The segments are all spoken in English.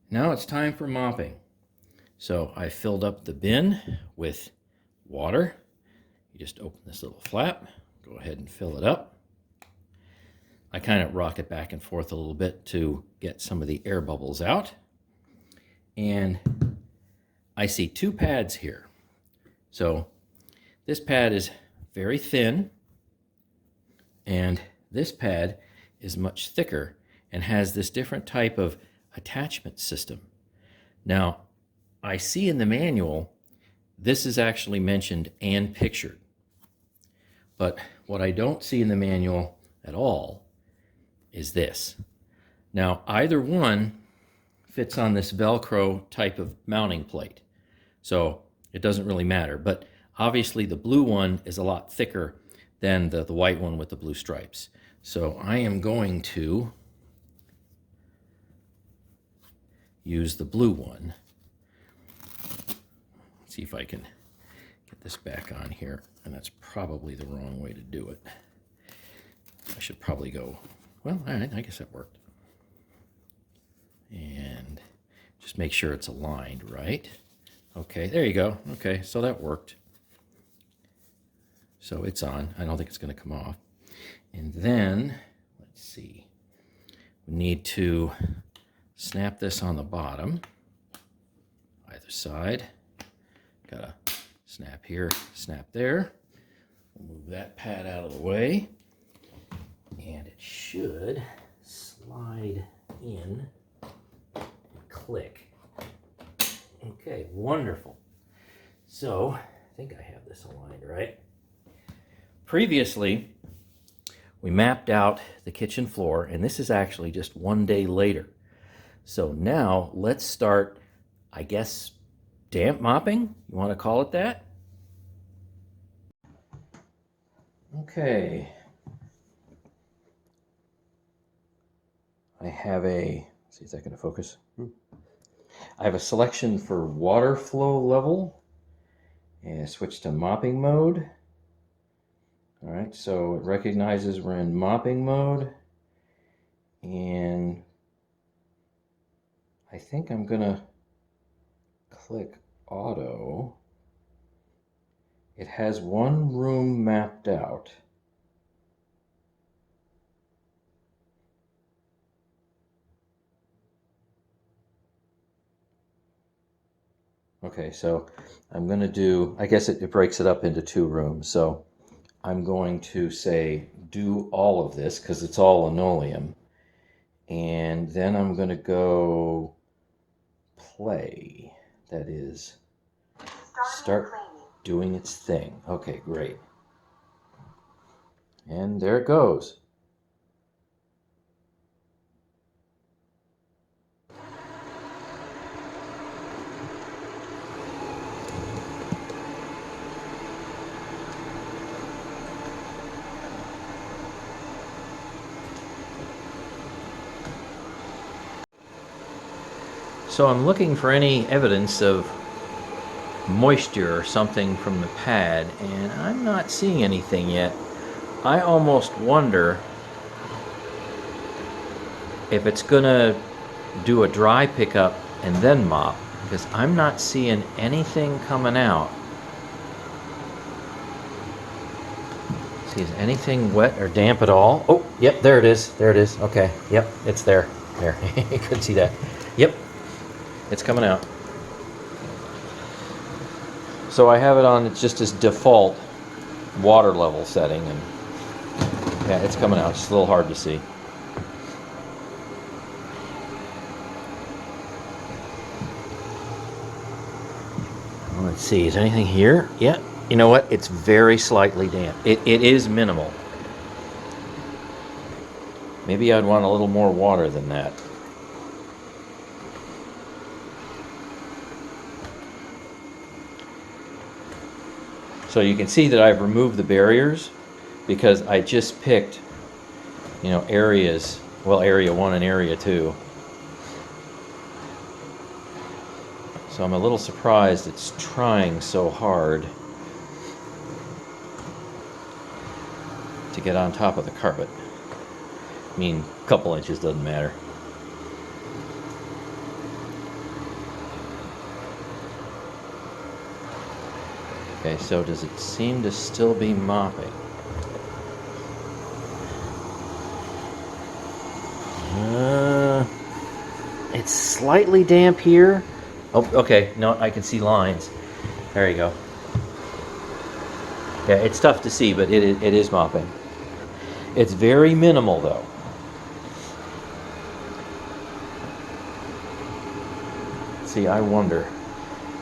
Now it's time for mopping. So I filled up the bin with water. You just open this little flap, go ahead and fill it up. I kind of rock it back and forth a little bit to get some of the air bubbles out. And I see two pads here. So this pad is very thin, and this pad is much thicker and has this different type of attachment system. Now, I see in the manual, this is actually mentioned and pictured. But what I don't see in the manual at all is this. Now, either one fits on this Velcro type of mounting plate, so it doesn't really matter. But obviously the blue one is a lot thicker than the white one with the blue stripes. So I am going to use the blue one. Let's see if I can get this back on here. And that's probably the wrong way to do it. I should probably go, well, all right, I guess that worked. And just make sure it's aligned, right? Okay, there you go. Okay, so that worked. So it's on. I don't think it's going to come off. And then, let's see. We need to snap this on the bottom, either side. Got a snap here, snap there. We'll move that pad out of the way. And it should slide in and click. Okay, wonderful. So, I think I have this aligned right. Previously, we mapped out the kitchen floor, and this is actually just one day later. So now, let's start, I guess, damp mopping? You want to call it that? Okay. I have a, let's see, is that going to focus? I have a selection for water flow level, and switch to mopping mode. All right, so it recognizes we're in mopping mode, and I think I'm gonna click auto. It has one room mapped out. Okay, so I'm going to do, I guess it breaks it up into two rooms. So I'm going to say do all of this because it's all linoleum. And then I'm going to go play. That is, start doing its thing. Okay, great. And there it goes. So I'm looking for any evidence of moisture or something from the pad, and I'm not seeing anything yet. I almost wonder if it's gonna do a dry pickup and then mop, because I'm not seeing anything coming out. See, is anything wet or damp at all? Oh, yep, there it is. There it is. Okay, yep, it's there. There, you couldn't see that. Yep, it's coming out. So I have it on, it's just as default water level setting, and yeah, it's coming out. It's just a little hard to see. Let's see, is anything here? Yeah, you know what? It's very slightly damp. It is minimal. Maybe I'd want a little more water than that. So you can see that I've removed the barriers because I just picked, you know, areas, well, area 1 and area 2. So I'm a little surprised it's trying so hard to get on top of the carpet. I mean, a couple inches doesn't matter. Okay, so does it seem to still be mopping? It's slightly damp here. Oh, okay, no, I can see lines. There you go. Yeah, it's tough to see, but it is mopping. It's very minimal, though. See, I wonder,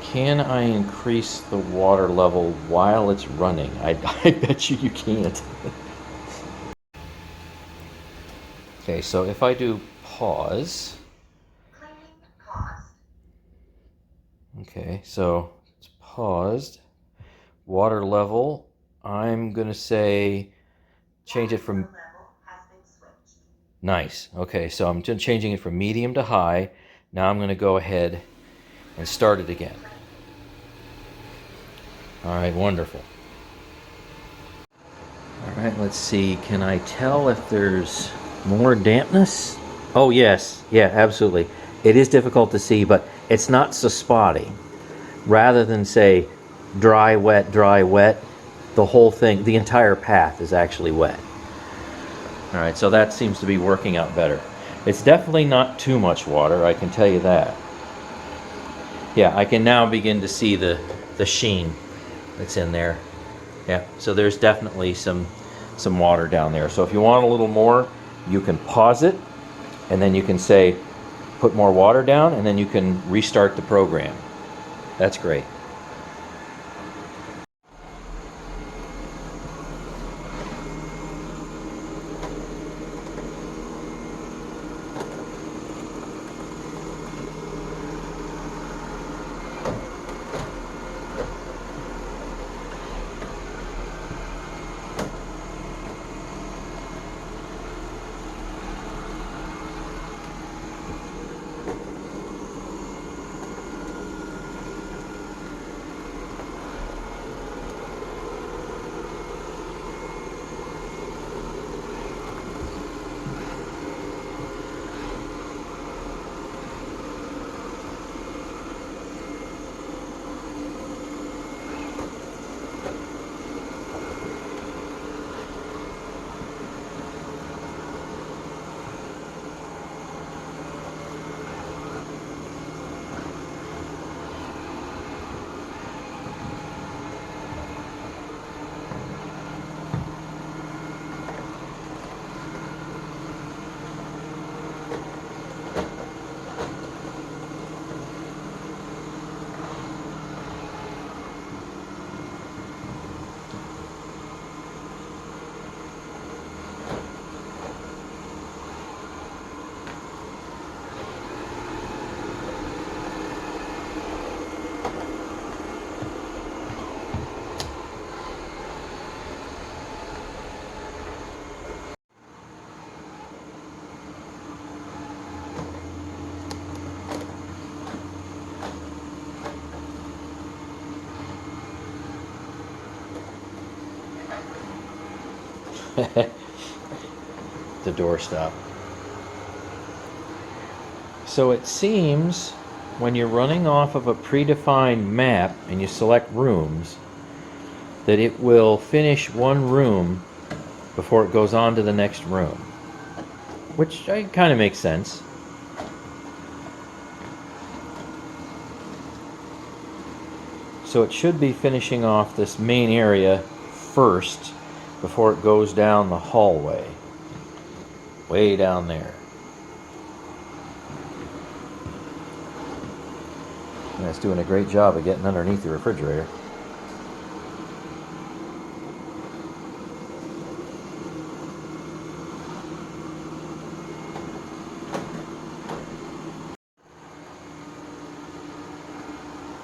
can I increase the water level while it's running? I bet you can't. Okay, so if I do pause. Okay, so it's paused. Water level, I'm going to say change it from... Nice. Okay, so I'm changing it from medium to high. Now I'm going to go ahead and start it again. All right, wonderful. All right, let's see. Can I tell if there's more dampness? Oh, yes. Yeah, absolutely. It is difficult to see, but it's not so spotty. Rather than say dry, wet, the whole thing, the entire path is actually wet. All right, so that seems to be working out better. It's definitely not too much water, I can tell you that. Yeah, I can now begin to see the sheen that's in there. Yeah, so there's definitely some water down there. So if you want a little more, you can pause it, and then you can say, put more water down, and then you can restart the program. That's great. The doorstop. So it seems when you're running off of a predefined map and you select rooms that it will finish one room before it goes on to the next room, which kind of makes sense. So it should be finishing off this main area first before it goes down the hallway, way down there. And it's doing a great job of getting underneath the refrigerator.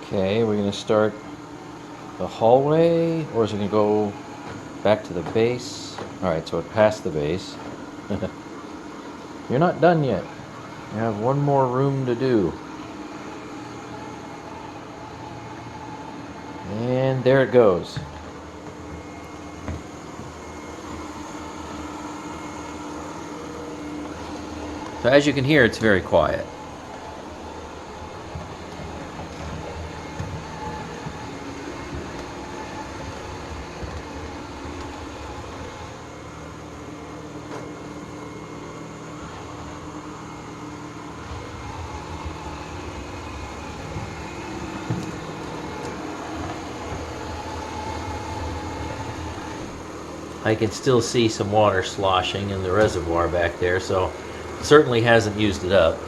Okay, we're going to start the hallway, or is it going to go back to the base? Alright, so it passed the base. You're not done yet. You have one more room to do. And there it goes. So as you can hear, it's very quiet. I can still see some water sloshing in the reservoir back there, so certainly hasn't used it up.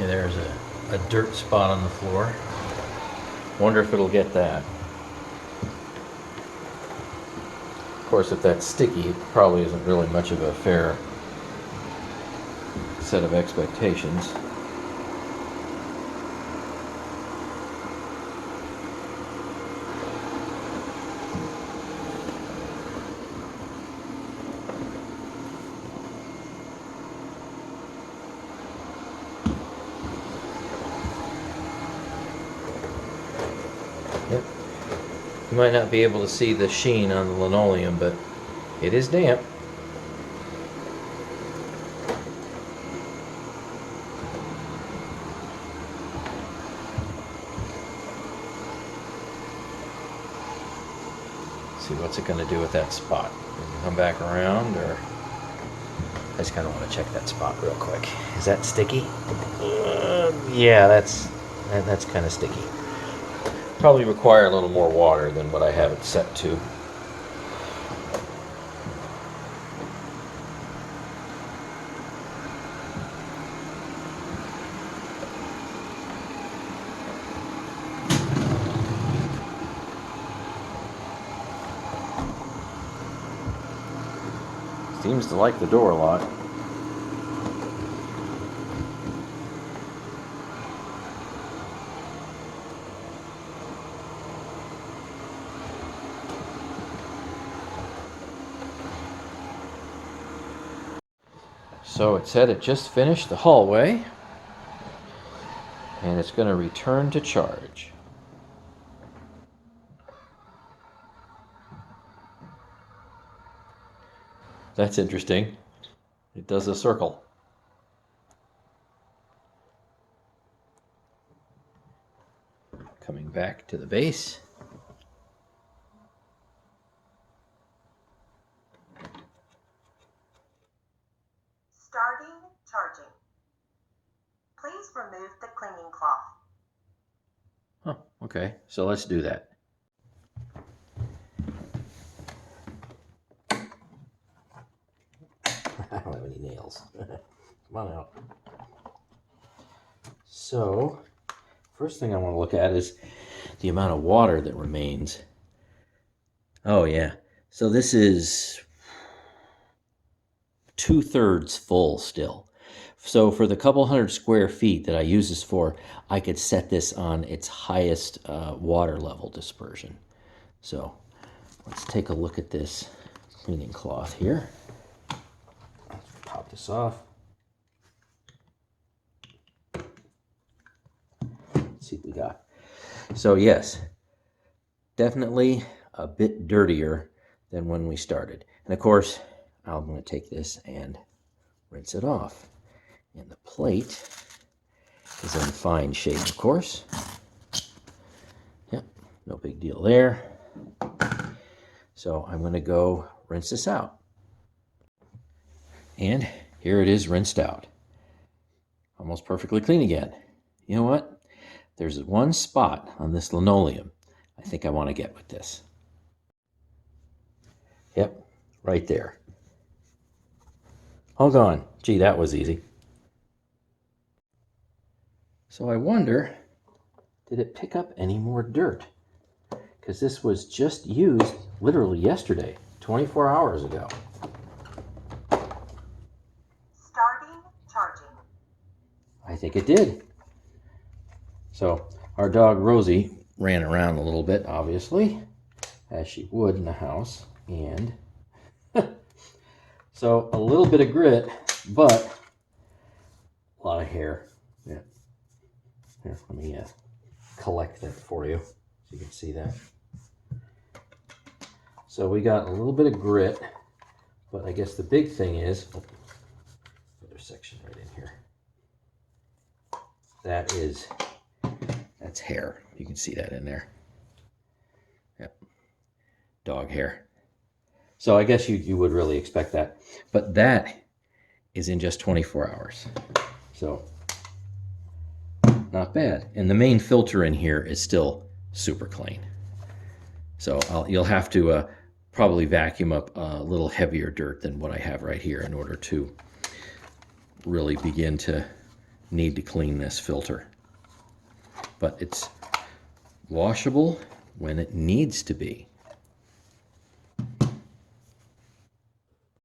Okay, there's a dirt spot on the floor. Wonder if it'll get that. Of course, if that's sticky, it probably isn't really much of a fair set of expectations. Yep. You might not be able to see the sheen on the linoleum, but it is damp. See what's it going to do with that spot. Come back around, or I just kind of want to check that spot real quick. Is that sticky? Yeah, that's kind of sticky. Probably require a little more water than what I have it set to. Seems to like the door a lot. So it said it just finished the hallway, and it's going to return to charge. That's interesting. It does a circle. Coming back to the base. Starting charging. Please remove the cleaning cloth. Oh, okay. So let's do that. I don't have any nails. Come on out. So, first thing I want to look at is the amount of water that remains. Oh, yeah. So this is 2/3 full still. So for the couple hundred square feet that I use this for, I could set this on its highest water level dispersion. So let's take a look at this cleaning cloth here. Let's pop this off. Let's see what we got. So yes, definitely a bit dirtier than when we started. And of course, I'm going to take this and rinse it off. And the plate is in fine shape, of course. Yep, no big deal there. So I'm going to go rinse this out. And here it is rinsed out. Almost perfectly clean again. You know what? There's one spot on this linoleum I think I want to get with this. Yep, right there. Hold on. Gee, that was easy. So I wonder, did it pick up any more dirt? Because this was just used literally yesterday, 24 hours ago. Starting charging. I think it did. So our dog Rosie ran around a little bit, obviously, as she would in the house. And so a little bit of grit, but a lot of hair. Yeah. Here, let me collect that for you so you can see that. So we got a little bit of grit, but I guess the big thing is, another section right in here. That's hair. You can see that in there. Yep. Dog hair. So I guess you would really expect that. But that is in just 24 hours. So not bad. And the main filter in here is still super clean. So you'll have to probably vacuum up a little heavier dirt than what I have right here in order to really begin to need to clean this filter. But it's washable when it needs to be.